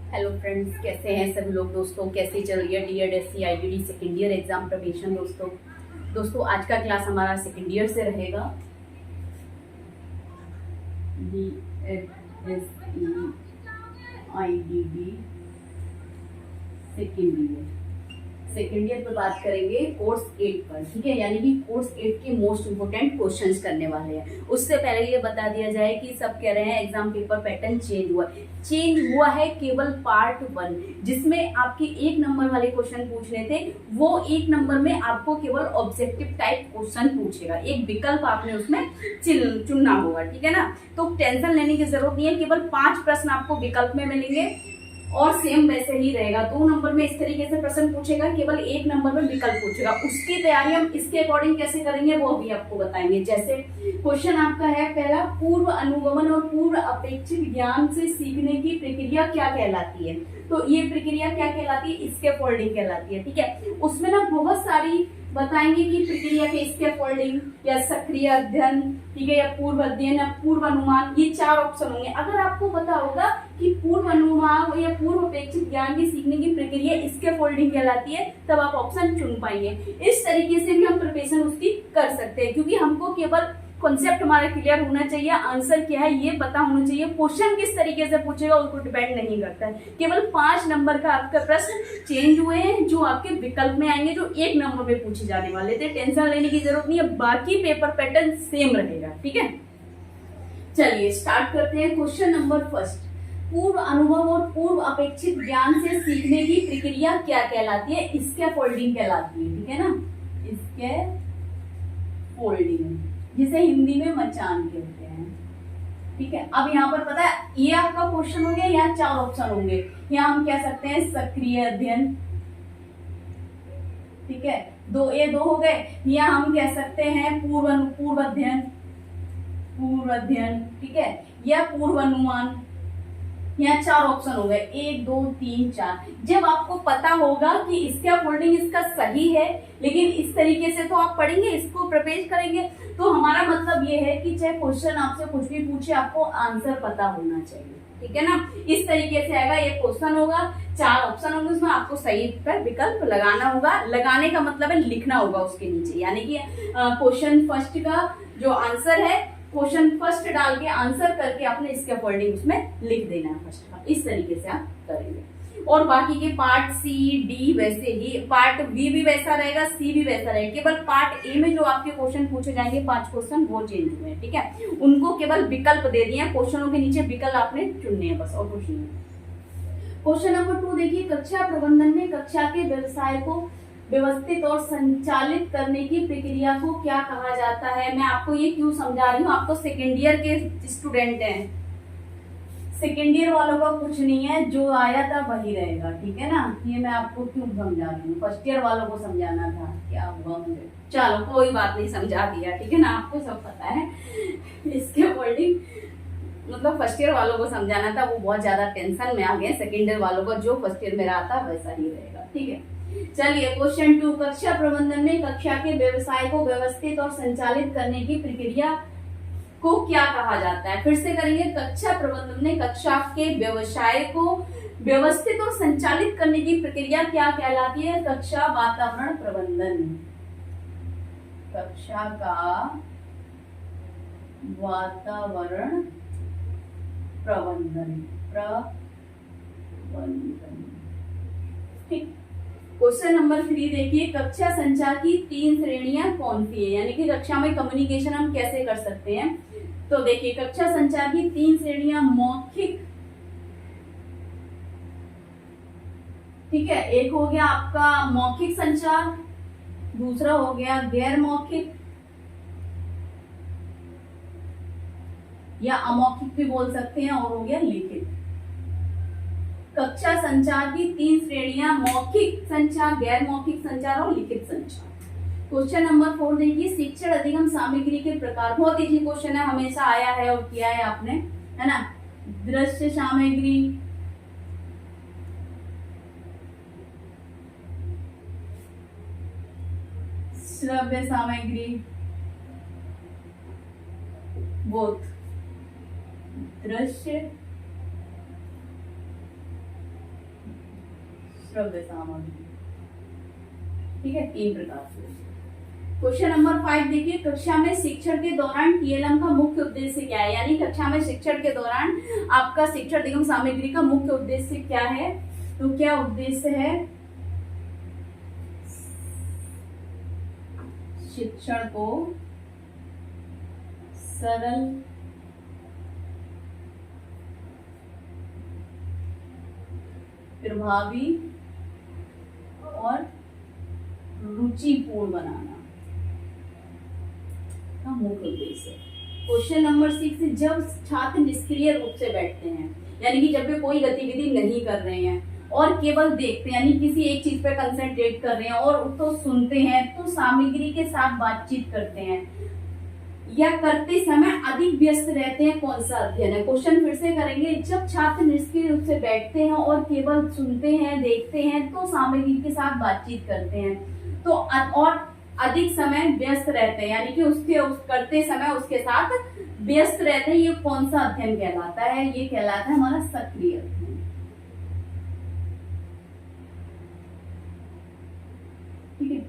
Hello friends, कैसे हैं सभी लोग। दोस्तों, कैसी चल रही है DED IIT second year exam preparation. दोस्तों आज का क्लास हमारा सेकेंड ईयर से रहेगा। DED सेकेंड ईयर पे बात करेंगे कोर्स 8 पर। ठीक है, यानी कि कोर्स 8 के मोस्ट इंपोर्टेंट क्वेश्चंस करने वाले हैं। उससे पहले ये बता दिया जाए कि सब कह रहे हैं एग्जाम पेपर पैटर्न चेंज हुआ है केवल पार्ट 1, जिसमें आपके 1 नंबर वाले क्वेश्चन पूछने थे, वो 1 नंबर में आपको केवल ऑब्जेक्टिव टाइप क्वेश्चन पूछेगा। एक विकल्प आपने उसमें चुनना होगा। ठीक है ना, तो टेंशन लेने की जरूरत नहीं है। केवल 5 प्रश्न आपको विकल्प में मिलेंगे और सेम वैसे ही रहेगा। 2 नंबर में इस तरीके से प्रश्न पूछेगा, केवल 1 नंबर में विकल्प पूछेगा। उसकी तैयारी हम इसके अकॉर्डिंग कैसे करेंगे वो अभी आपको बताएंगे। जैसे क्वेश्चन आपका है पहला, पूर्व अनुगमन और पूर्व अपेक्षित ज्ञान से सीखने की प्रक्रिया क्या कहलाती है। तो ये प्रक्रिया क्या कहलाती है? स्कैफोल्डिंग कहलाती है। ठीक है, उसमें ना बहुत सारी बताएंगे कि प्रक्रिया के स्कैफोल्डिंग या सक्रिय अध्ययन, ठीक है, या पूर्व अध्ययन या पूर्व अनुमान, ये 4 ऑप्शन होंगे। अगर आपको पता होगा कि पूर्व अनुमान या पूर्व अपेक्षित ज्ञान की सीखने की प्रक्रिया स्कैफोल्डिंग कहलाती है, तब आप ऑप्शन चुन पाएंगे। इस तरीके से भी हम प्रिपरेशन उसकी कर सकते हैं, क्योंकि हमको केवल कॉन्सेप्ट हमारा क्लियर होना चाहिए, आंसर क्या है ये पता होना चाहिए। क्वेश्चन किस तरीके से पूछेगा उसको डिपेंड नहीं करता है। केवल 5 नंबर का आपका प्रश्न चेंज हुए हैं, जो आपके विकल्प में आएंगे, जो 1 नंबर में पूछे जाने वाले थे। टेंशन लेने की जरूरत नहीं है, बाकी पेपर पैटर्न सेम रहेगा। ठीक है, चलिए स्टार्ट करते हैं। क्वेश्चन नंबर फर्स्ट, पूर्व अनुभव और पूर्व अपेक्षित ज्ञान से सीखने की प्रक्रिया क्या कहलाती है? स्कैफोल्डिंग कहलाती है। ठीक है ना, स्कैफोल्डिंग, जिसे हिंदी में मचान कहते हैं। ठीक है, अब यहाँ पर पता है ये आपका क्वेश्चन हो गया, यहाँ 4 ऑप्शन होंगे। यहाँ हम कह सकते हैं सक्रिय अध्ययन, ठीक है, ये दो हो गए। यहाँ हम कह सकते हैं पूर्व अध्ययन, ठीक है, या पूर्व अनुमान। यहाँ 4 ऑप्शन हो गए, 1 2 3 4। जब आपको पता होगा कि स्कैफोल्डिंग इसका सही है, लेकिन इस तरीके से तो आप पढ़ेंगे, इसको प्रिपेयर करेंगे, तो हमारा मतलब ये है कि चाहे क्वेश्चन आपसे कुछ भी पूछे, आपको आंसर पता होना चाहिए। ठीक है ना, इस तरीके से आएगा। ये क्वेश्चन होगा, 4 ऑप्शन होंगे, उसमें आपको सही पर विकल्प लगाना होगा। लगाने का मतलब है लिखना होगा उसके नीचे, यानी कि क्वेश्चन फर्स्ट का जो आंसर है, क्वेश्चन फर्स्ट डाल के आंसर करके आपने स्कैफोल्डिंग उसमें लिख देना है फर्स्ट का। इस तरीके से आप करेंगे। और बाकी के पार्ट सी डी वैसे ही, पार्ट बी भी वैसा रहेगा, सी भी वैसा रहेगा। केवल पार्ट ए में जो आपके क्वेश्चन पूछे जाएंगे 5 क्वेश्चन, वो चेंज हुए हैं। ठीक है, उनको केवल विकल्प दे दिए हैं, क्वेश्चनों के नीचे विकल्प आपने चुनने हैं बस, और कुछ नहीं। क्वेश्चन नंबर 2 देखिए, कक्षा प्रबंधन में कक्षा के व्यवसाय को व्यवस्थित और संचालित करने की प्रक्रिया को क्या कहा जाता है? मैं आपको ये क्यों समझा रही हूँ, आप तो सेकेंड ईयर के स्टूडेंट हैं, सेकेंड ईयर वालों का कुछ नहीं है, जो आया था वही रहेगा। ठीक है ना, ये मैं आपको क्यों समझा रही हूँ, फर्स्ट ईयर वालों को समझाना था, क्या हुआ मुझे, चलो कोई बात नहीं, समझा दिया। ठीक है ना, आपको सब पता है। इसके वर्डिंग मतलब फर्स्ट ईयर वालों को समझाना था, वो बहुत ज्यादा टेंशन में आ गए। सेकेंड ईयर वालों का जो फर्स्ट ईयर में रहा था वैसा ही रहेगा। ठीक है, चलिए क्वेश्चन 2, कक्षा प्रबंधन में कक्षा के व्यवसाय को व्यवस्थित और संचालित करने की प्रक्रिया को क्या कहा जाता है? फिर से करेंगे, कक्षा प्रबंधन में कक्षा के व्यवसाय को व्यवस्थित और संचालित करने की प्रक्रिया क्या कहलाती है? कक्षा वातावरण प्रबंधन, कक्षा का वातावरण प्रबंधन। ठीक, क्वेश्चन नंबर 3 देखिए, कक्षा संचार की 3 श्रेणियां कौन सी है? यानी कि कक्षा में कम्युनिकेशन हम कैसे कर सकते हैं। तो देखिए, कक्षा संचार की 3 श्रेणियां, मौखिक, ठीक है, एक हो गया आपका मौखिक संचार, दूसरा हो गया गैर मौखिक या अमौखिक भी बोल सकते हैं, और हो गया लिखित। कक्षा संचार की 3 श्रेणियां, मौखिक संचार, गैर मौखिक संचार और लिखित संचार। क्वेश्चन नंबर 4 देखिए, शिक्षण अधिगम सामग्री के प्रकार। बहुत इजी क्वेश्चन है, हमेशा आया है और किया है आपने, है ना। दृश्य सामग्री, श्रव्य सामग्री, बोथ दृश्य श्रव्य सामग्री, ठीक है, 3 प्रकार से। क्वेश्चन नंबर 5 देखिए, कक्षा में शिक्षण के दौरान टीएलएम का मुख्य उद्देश्य क्या है? यानी कक्षा में शिक्षण के दौरान आपका शिक्षण एवं सामग्री का मुख्य उद्देश्य क्या है? तो क्या उद्देश्य है? शिक्षण को सरल, प्रभावी और रुचिपूर्ण बनाना का मुख्य उद्देश्य है। क्वेश्चन नंबर 6, जब छात्र निष्क्रिय रूप से बैठते हैं, यानी कि जब वे कोई गतिविधि नहीं कर रहे हैं और केवल देखते हैं, यानी किसी एक चीज पर कंसंट्रेट कर रहे हैं और तो सुनते हैं, तो सामग्री के साथ बातचीत करते हैं या करते समय अधिक व्यस्त रहते हैं, कौन सा अध्ययन है? क्वेश्चन फिर से करेंगे, जब छात्र निष्क्रिय रूप से बैठते हैं और केवल सुनते हैं, देखते हैं, तो सामग्री के साथ बातचीत करते हैं, तो और अधिक समय व्यस्त रहते हैं, यानी कि करते समय उसके साथ व्यस्त रहते हैं, ये कौन सा अध्ययन कहलाता है? ये कहलाता है हमारा सक्रिय अध्ययन। ठीक है,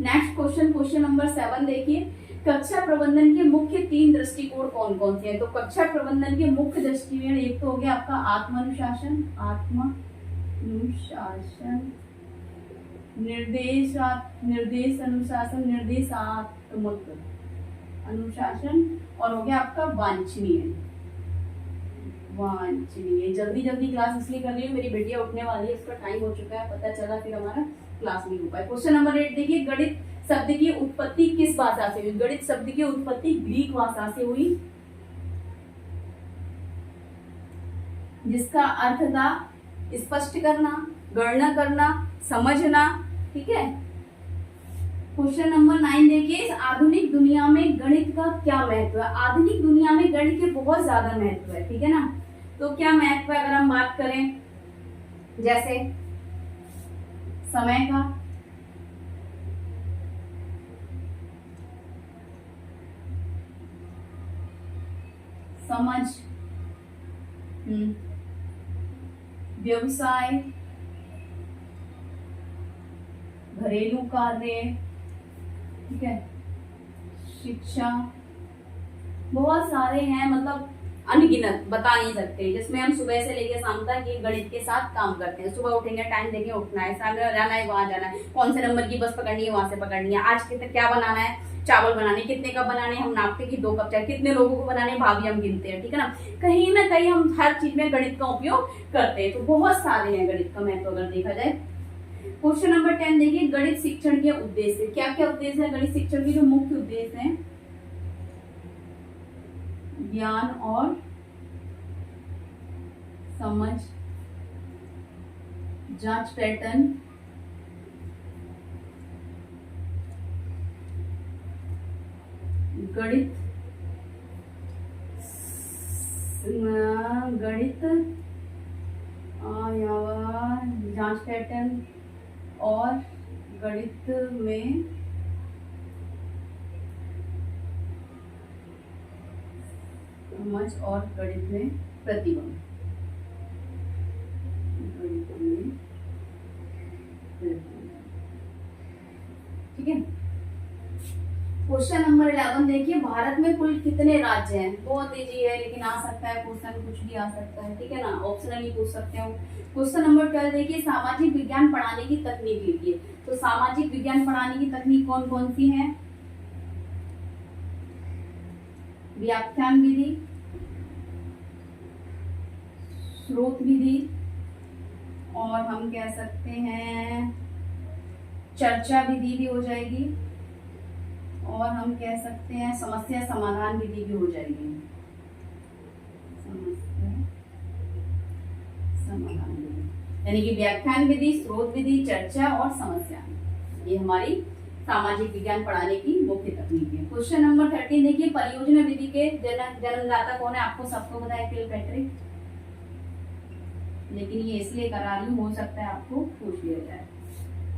नेक्स्ट क्वेश्चन, क्वेश्चन नंबर 7 देखिए, कक्षा प्रबंधन के मुख्य 3 दृष्टिकोण कौन कौन से हैं? तो कक्षा प्रबंधन के मुख्य दृष्टिकोण एक तो हो गया आपका आत्मानुशासन, निर्देश अनुशासन, निर्देशात्मक अनुशासन, और हो गया आपका वांछनीय। जल्दी जल्दी क्लास इसलिए कर रही हूँ, मेरी बेटियां उठने वाली है, उसका टाइम हो चुका है, पता चला फिर हमारा क्लास नहीं हो पाए। क्वेश्चन नंबर 8 देखिए, गणित शब्द की उत्पत्ति किस भाषा से हुई? गणित शब्द की उत्पत्ति ग्रीक भाषा से हुई, जिसका अर्थ था स्पष्ट करना, गणना करना, समझना। ठीक है, क्वेश्चन नंबर 9 देखिए, आधुनिक दुनिया में गणित का क्या महत्व है? आधुनिक दुनिया में गणित के बहुत ज्यादा महत्व है, ठीक है ना। तो क्या महत्व है? अगर हम बात करें जैसे समय का, समझ, व्यवसाय, घरेलू कार्य, ठीक है, शिक्षा, बहुत सारे हैं, मतलब अनगिनत, बता नहीं सकते, जिसमें हम सुबह से लेकर शाम तक ये गणित के साथ काम करते हैं। सुबह उठेंगे, टाइम देंगे, उठना है, सामने जाना है, वहां जाना है, कौन से नंबर की बस पकड़नी है, वहां से पकड़नी है, आज क्या बनाना है, चावल बनाने, कितने कप बनाने, हम नापते कि 2 कप चाय, कितने लोगों को बनाने, भाभी हम गिनते हैं, ठीक है ना। कहीं ना कहीं हम हर चीज में गणित का उपयोग करते हैं, तो बहुत सारे हैं गणित का महत्व अगर देखा जाए। क्वेश्चन नंबर 10 देखिए, गणित शिक्षण के उद्देश्य, क्या क्या उद्देश्य है गणित शिक्षण के? जो मुख्य उद्देश्य है, ज्ञान और समझ, जांच पैटर्न, गणित जांच पैटर्न और गणित में समझ और गणित में प्रतिबंध, ठीक है। क्वेश्चन नंबर 11 देखिए, भारत में कुल कितने राज्य हैं? बहुत इजी है, लेकिन आ सकता है क्वेश्चन, कुछ भी आ सकता है, ठीक है ना, ऑप्शनली पूछ सकते हो। क्वेश्चन नंबर 12 देखिए, सामाजिक विज्ञान पढ़ाने की तकनीक लिखिए। तो सामाजिक विज्ञान पढ़ाने की तकनीक कौन कौन सी है? व्याख्यान विधि, स्रोत विधि, और हम कह सकते हैं चर्चा विधि भी हो जाएगी, और हम कह सकते हैं समस्या समाधान विधि भी हो जाएगी। समस्या समाधान विधि यानी कि व्याख्यान विधि, स्रोत विधि, चर्चा और समस्या, ये हमारी सामाजिक विज्ञान पढ़ाने की मुख्य तकनीक है। क्वेश्चन नंबर 13 देखिए, परियोजना विधि के जन्मदाता कौन है? आपको सबको पता है, किलपैट्रिक, लेकिन ये इसलिए करा रही हूँ, हो सकता है आपको पूछ लिया जाए,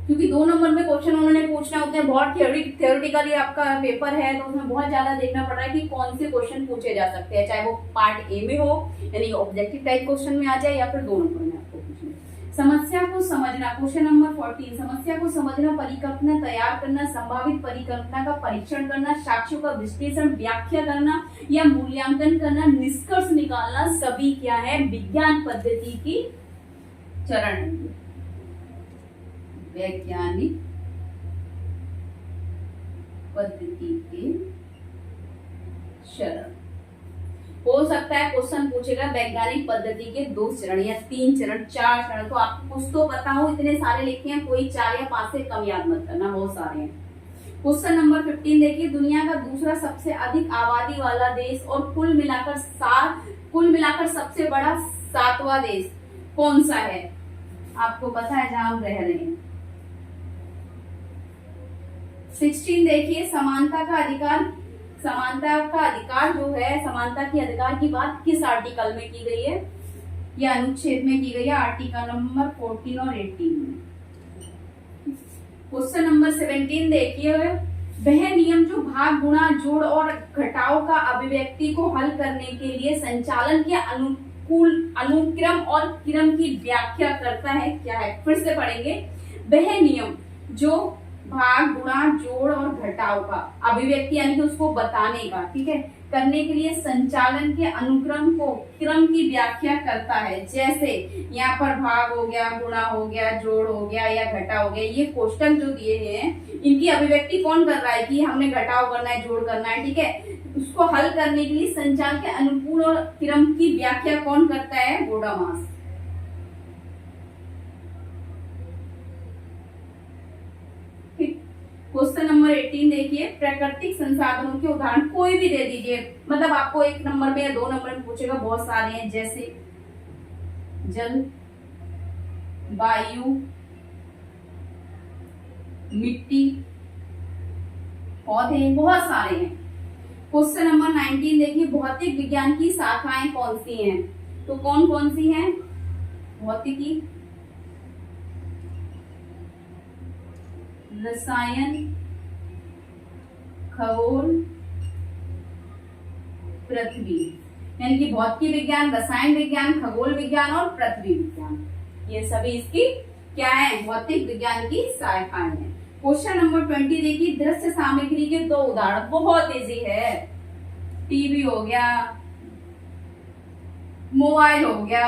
क्योंकि 2 नंबर में क्वेश्चन उन्होंने पूछना होते हैं, बहुत थ्योरेटिकली आपका पेपर है, तो उसमें बहुत ज्यादा देखना पड़ रहा है कि कौन से क्वेश्चन पूछे जा सकते हैं, चाहे वो पार्ट ए में हो, यानी ऑब्जेक्टिव टाइप क्वेश्चन में आ जाए, या फिर 2 नंबर में आपको पूछना। समस्या को समझना, क्वेश्चन नंबर 14, समस्या को समझना, परिकल्पना तैयार करना, संभावित परिकल्पना का परीक्षण करना, साक्ष्यों का विश्लेषण, व्याख्या करना या मूल्यांकन करना, निष्कर्ष निकालना, सभी क्या है, विज्ञान पद्धति की चरण है। वैज्ञानिक पद्धति के चरण हो सकता है क्वेश्चन पूछेगा वैज्ञानिक पद्धति के 2 चरण या 3 चरण, 4 चरण, तो आपको कुछ तो पता हो। इतने सारे लिखे हैं, कोई 4 या 5 से कम याद मत करना, बहुत सारे हैं। क्वेश्चन नंबर 15 देखिए, दुनिया का दूसरा सबसे अधिक आबादी वाला देश और कुल मिलाकर सबसे बड़ा 7वां देश कौन सा है? आपको पता है जहां हम रह रहे हैं। 16 देखिए, समानता का अधिकार जो है, समानता के अधिकार की बात किस आर्टिकल में की गई है? या अनुच्छेद में की गई है, आर्टिकल नंबर 14 और 18 में। क्वेश्चन नंबर 17 देखिए, वह नियम जो भाग, गुणा, जोड़ और घटाव का अभिव्यक्ति को हल करने के लिए संचालन के अनुक्रम और क्रम की व्याख्या करता है, क्या है? फिर से पढ़ेंगे। वह नियम जो भाग, गुणा, जोड़ और घटाव का अभिव्यक्ति यानी कि उसको बताने का, ठीक है, करने के लिए संचालन के अनुक्रम को, क्रम की व्याख्या करता है। जैसे यहाँ पर भाग हो गया, गुणा हो गया, जोड़ हो गया या घटाव हो गया, ये कोष्टक जो दिए हैं इनकी अभिव्यक्ति कौन कर रहा है कि हमने घटाव करना है, जोड़ करना है, ठीक है। उसको हल करने के लिए संचालन के अनुकूल और क्रम की व्याख्या कौन करता है? गोडामास। क्वेश्चन नंबर 18 देखिए, प्राकृतिक संसाधनों के उदाहरण कोई भी दे दीजिए, मतलब आपको 1 नंबर में या 2 नंबर में पूछेगा, बहुत सारे हैं, जैसे जल, वायु, मिट्टी, पौधे, बहुत सारे हैं। क्वेश्चन नंबर 19 देखिए, भौतिक विज्ञान की शाखाएं कौन सी हैं? तो कौन कौन सी हैं? भौतिकी, रसायन, खगोल, पृथ्वी, यानी कि भौतिक विज्ञान, रसायन विज्ञान, खगोल विज्ञान और पृथ्वी विज्ञान, ये सभी इसकी क्या है? भौतिक विज्ञान की शाखाएं हैं। क्वेश्चन नंबर 20 देखिए, दृश्य सामग्री के 2 उदाहरण, बहुत इजी है। टीवी हो गया, मोबाइल हो गया,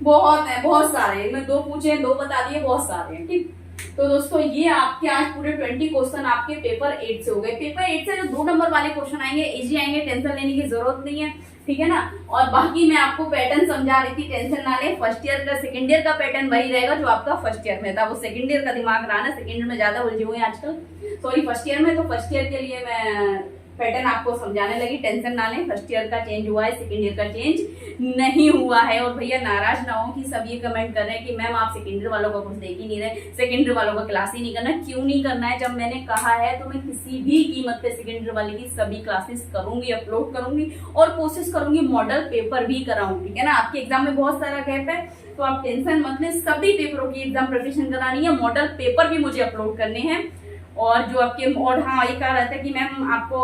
बहुत है, बहुत सारे, मैं 2 पूछे, 2 बता दिए, बहुत सारे हैं, ठीक। तो दोस्तों ये आपके आज पूरे 20 क्वेश्चन आपके पेपर 8 से हो गए। पेपर 8 से जो 2 नंबर वाले क्वेश्चन आएंगे इजी आएंगे, टेंशन लेने की जरूरत नहीं है, ठीक है ना। और बाकी मैं आपको पैटर्न समझा रही थी, टेंशन ना ले। फर्स्ट ईयर का, सेकंड ईयर का पैटर्न वही रहेगा जो आपका फर्स्ट ईयर में था, वो सेकंड ईयर का दिमाग रहा ना, सेकंड ईयर में ज्यादा उलझे हुए हैं आजकल, सॉरी फर्स्ट ईयर में, तो फर्स्ट ईयर के लिए मैं पैटर्न आपको समझाने लगी, टेंशन ना लें। फर्स्ट ईयर का चेंज हुआ है, सेकंड ईयर का चेंज नहीं हुआ है। और भैया नाराज ना हो कि सब ये कमेंट कर रहे हैं कि मैम आप सेकंड ईयर वालों का कुछ देख ही नहीं रहे, सेकंड ईयर वालों का क्लास ही नहीं करना। क्यों नहीं करना है? जब मैंने कहा है तो मैं किसी भी कीमत पे सेकंड ईयर वाले की सभी क्लासेस करूंगी, अपलोड करूंगी और कोशिश करूंगी मॉडल पेपर भी कराऊं, ठीक है ना। आपके एग्जाम में बहुत सारा गैप है तो आप टेंशन मत लें, सभी पेपरों की एग्जाम प्रिपरेशन करानी है, मॉडल पेपर भी मुझे अपलोड करने हैं। और जो आपके, और हाँ ये कहा रहता है कि मैम आपको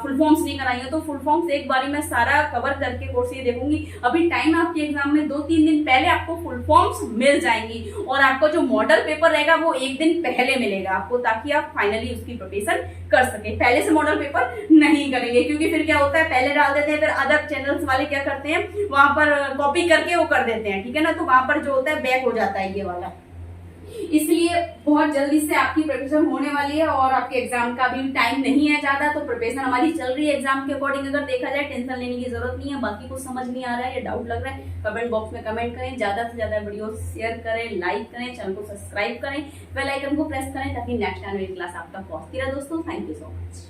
फुल फॉर्म्स नहीं कराएंगे, तो फुल फॉर्म्स एक बारी मैं सारा कवर करके कोर्स ये देखूंगी। अभी टाइम आपके एग्जाम में 2-3 दिन पहले आपको फुल फॉर्म्स मिल जाएंगी और आपको जो मॉडल पेपर रहेगा वो 1 दिन पहले मिलेगा आपको, ताकि आप फाइनली उसकी प्रिपरेशन कर सके। पहले से मॉडल पेपर नहीं करेंगे, क्योंकि फिर क्या होता है, पहले डाल देते हैं, फिर अदर चैनल्स वाले क्या करते हैं, वहां पर कॉपी करके वो कर देते हैं, ठीक है ना। तो वहां पर जो होता है बैक हो जाता है ये वाला, इसलिए बहुत जल्दी से आपकी प्रिपरेशन होने वाली है और आपके एग्जाम का भी टाइम नहीं है ज्यादा, तो प्रिपरेशन हमारी चल रही है एग्जाम के अकॉर्डिंग। अगर देखा जाए टेंशन लेने की जरूरत नहीं है। बाकी कुछ समझ नहीं आ रहा है या डाउट लग रहा है, कमेंट बॉक्स में कमेंट करें, ज्यादा से ज्यादा वीडियो शेयर करें, लाइक करें, चैनल को सब्सक्राइब करें, बेल आइकन को प्रेस करें ताकि नेक्स्ट आने वाली क्लास आप तक पहुंचती रहे। दोस्तों थैंक यू सो मच।